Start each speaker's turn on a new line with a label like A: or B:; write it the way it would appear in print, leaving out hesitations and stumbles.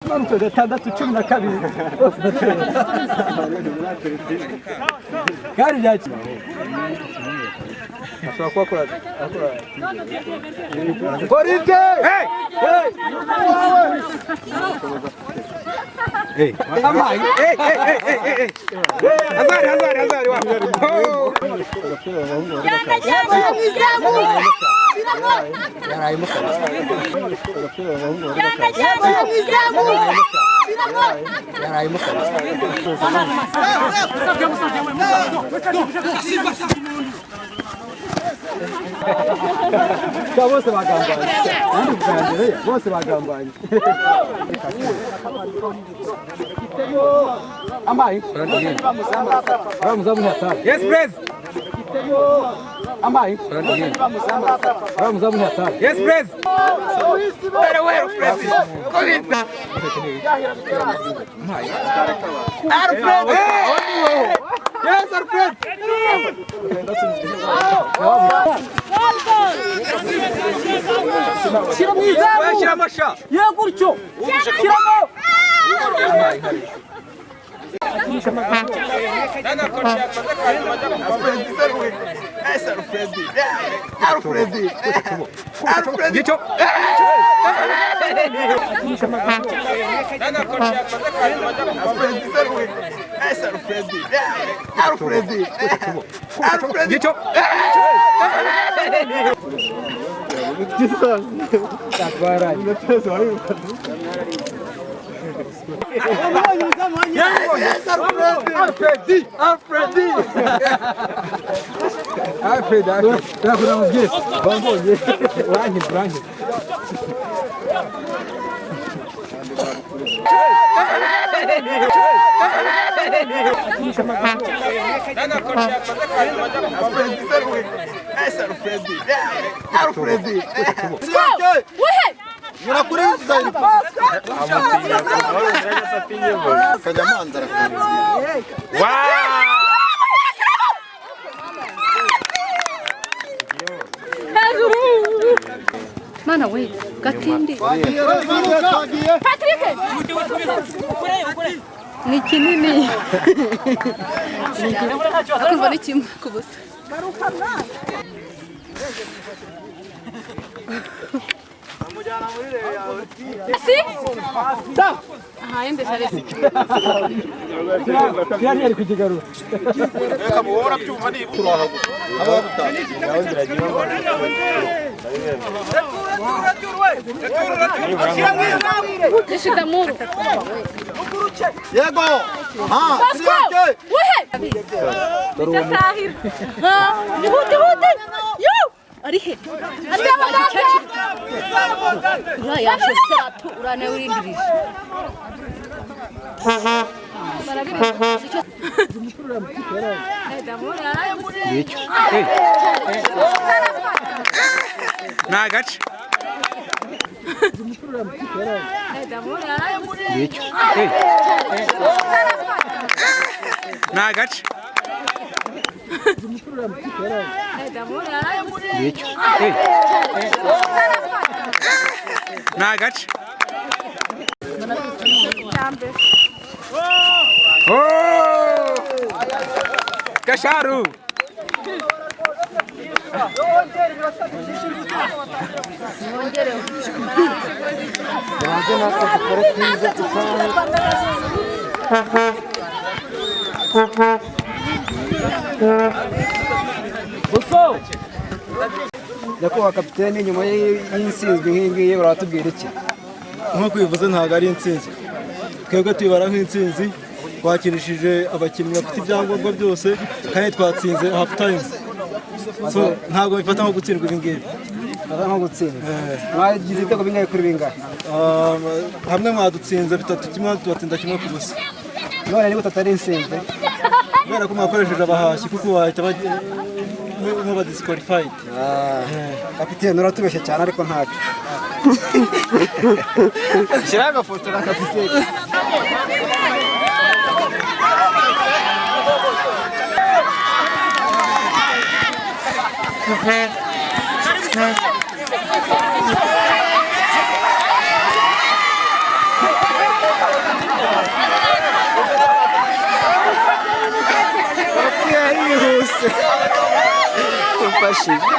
A: Manto gatandatu 12 kandi byaki ashobora kuba akora Korite hey hey amai hey hazari wa bose bagambanye bose bagambanye amai Ramzamu hata yes press amai Ramzamu hata yes press very well press Covid amai Alfred yes Alfred Şiram izamu. Şiram aşağı. Ya kurço. Şiram. Ana koşa Mana we gatindi Patrick ni kinini akumva ni kimwe kubusa amujyana muri rero yawe si stop aha ende sharesi yani ari kujigarura reka muhora byumva ni turahago aba gutanga yawe biragira Yego ha siyake wehe Tahir ha hute yo arihe ura yashe seratu urane urindirije Nagaç. Nagaç. Nagaç. Oh! Kasharu. Nyakubahwa kapiteni nyuma y'insinzi nk'ingiyi uratubwira iki?
B: Nko kwivuza ntago ari insinzi. Twebwe twibara nk'insinzi twakinishije abakinnyi bafite ibyangombwa byose kandi twatsinze half time. So ntago bifata nko gutsindwa ibi ngibi.
A: Nko gutsinda. Mwagize ibitego bingahe kuri bingahe?
B: Hamwe mwadutsinze 3-1 tubatsinda 1-0.
A: None niba tatari insinzi.
B: Kubera ko mwakoresheje abahashyi kuko bahita muba disqualified.
A: Kapiteni uratubeshye cyane ariko ntacyo. Shiraga foto na kapiteni.
B: yarihuse umfashije